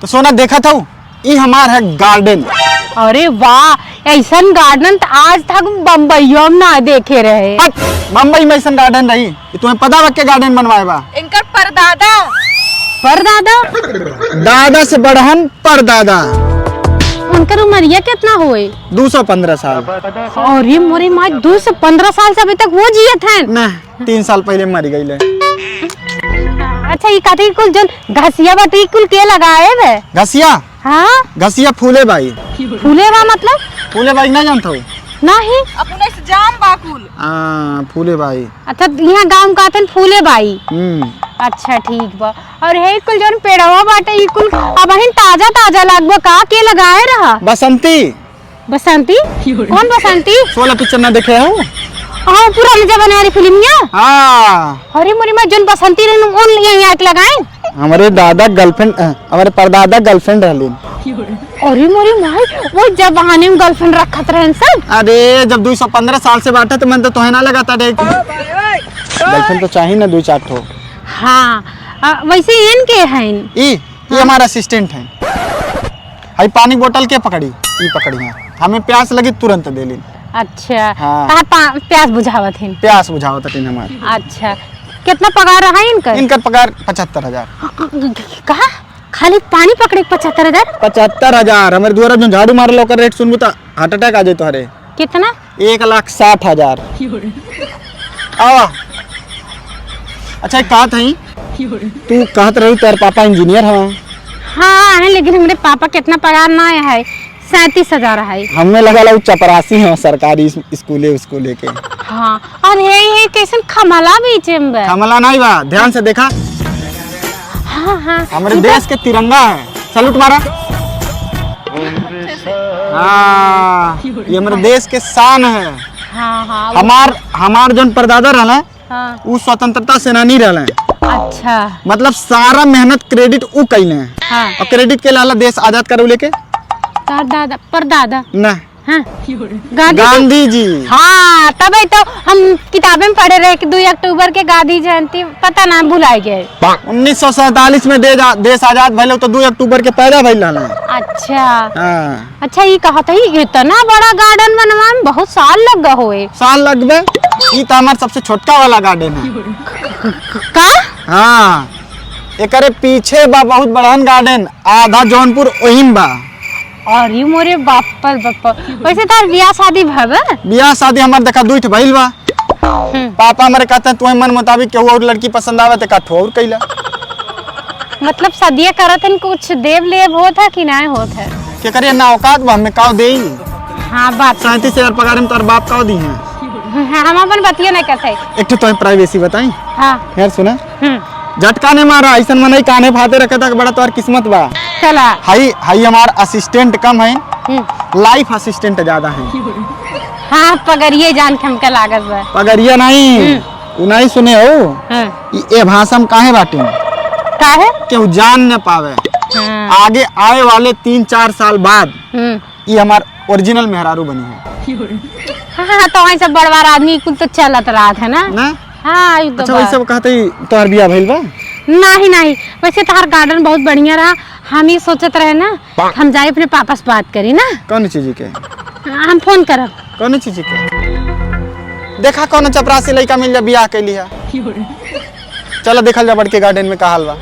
तो सोना देखा था ये हमार है गार्डन। अरे वाह, ऐसा गार्डन तो आज तक बम्बईयो में ना देखे रहे। बम्बई में ऐसा गार्डन रही, तुम्हें पता बा के गार्डन बनवाए बा? इनका परदादा दादा से बढ़हन परदादा। उनकर उम्रिया कितना हुए? 215 साल। अरे मोरे माँ, 215 साल से अभी तक वो जियत हैं? ना 3 साल पहले मर गई। अच्छा, ये कहते कुल जो घसिया बाटी कुल के लगाए वे? घसिया? हाँ, घसिया फूले बाई। फूले बा मतलब? फूले बाई ना जानता हूँ? नहीं, अपने से जाम बाकुल। फूले बाई। अच्छा, यहाँ गांव का आते फूले बाई। अच्छा ठीक बा। और हे कुल जो पेड़वा बाटे ई कुल अब हिन ताजा ताजा लगबा का के लगाए रहा? बसंती। बसंती? कौन बसंती? 16 पिक्चर ना देखे हो? हाँ, पुरानी जमाने वाली फिल्मिया। हाँ। अरे मोरी माँ, जोन बसंती रहन उन यहाँ आके लगाए? हमारे दादा गर्लफ्रेंड, हमारे परदादा गर्लफ्रेंड रहलीन। अरे मोरी माँ, वो जब बहाने में गर्लफ्रेंड रखत रहन सब? अरे जब 215 साल से बाटा तो मैं तो तोहे ना लगाता देख। गर्लफ्रेंड तो चाहिए ना 2-4 ठो। हाँ, वैसे इनके हैं? ये हमारा असिस्टेंट है। हाई पानी बोतल के पकड़ी, ये पकड़ी है। हमें प्यास लगी तुरंत दे ली। अच्छा। हाँ। प्यास बुझावत हैं? प्यास बुझावत है हमारे। अच्छा, कितना पगार रहा है इनका? इनका पगार 75,000। कहा खाली पानी पकड़े 75,000? 75,000। हमारे द्वारा जो झाड़ू मार लो कर रेट सुनबू तो हार्ट अटैक आ जाए तुम्हारे। कितना? 1,60,000। अच्छा एक बात है, तू कहत रही तेरे पापा इंजीनियर है? हाँ है, लेकिन हमारे पापा कितना पगार ना है, 37,000 है। हमें लगा लो चपरासी है सरकारी स्कूले के। हाँ, और ये कैसन खमला बीच में? खमला नहीं बा, ध्यान से देखा। हाँ हाँ, हमारे देश के तिरंगा है। सैल्यूट मारा। हाँ, ये हमारे देश के शान है। हाँ हाँ, हमार जो परदादा रहला, हाँ। वो स्वतंत्रता सेनानी रहला। अच्छा, मतलब सारा मेहनत क्रेडिट उ कइले हैं। हाँ। और क्रेडिट के लाला देश आजाद करो लेके परदादा ना। हाँ, गांधी जी। हाँ, तब तो हम किताबें में पढ़े रहे कि 2 अक्टूबर के गांधी जयंती, पता ना भुलाए गए। 1947 में देश आजाद भइल तो 2 अक्टूबर के पैदा भइल रहला। अच्छा। हाँ। अच्छा, ये कहा था इतना बड़ा गार्डन बनवा में बहुत साल लग गए होए? साल लगबे। ये तो हमारा सबसे छोटका वाला गार्डन है। का? हाँ, एकरे पीछे बा बहुत बड़हन गार्डन, आधा जौनपुर ओहिम बा। अरे मोरे बापा। वैसे तार बियाह शादी भवे? बियाह शादी हमार देखा 2 ठे भइल बा। पापा हमारे कहते हैं तुम्हें मन मुताबिक केहू और लड़की पसंद आवे तो का और कइला। मतलब शादियां करत हन, कुछ देव लेव होत है कि नहीं होत है? के करिए ना औकात बा हमें काव देई। हाँ, बात 37,000 पगार में तोर बाप काव दी है। हम अपन बतिया नहीं करते। एक तो प्राइवेसी बताई। हाँ। यार सुना, झटका ने मारा ऐसा मन नहीं, काने फाते रखे तक बड़ा तोर किस्मत बा। चला। हाई हमार असिस्टेंट कम है, लाइफ असिस्टेंट ज्यादा है। हाँ, पगड़िए जान के हमका लागत बा। पगड़िया नहीं, उ नहीं सुने हो। हाँ। ये भाषा में काहे बाटे काहे? केहू जान न पावे। हाँ। आगे आए वाले 3-4 साल बाद ये हमार ओरिजिनल मेहरारू बनी है। हाँ, तो वहीं सब बड़वार आदमी कुल तो चलत रहा है ना? हाँ, तो अच्छा वैसे कहते तोहर बियाह भइल बा? नहीं, वैसे तार गार्डन बहुत बढ़िया रहा। हम ये सोचत रहे ना, हम जाए अपने पापा से बात करी ना। कौन चीज के? हम फोन करब। कौन चीज के? देखा कौन चपरासी लड़का मिल जा बियाह के लिए। चलो देखल जा बड़ के गार्डन में का हाल बा।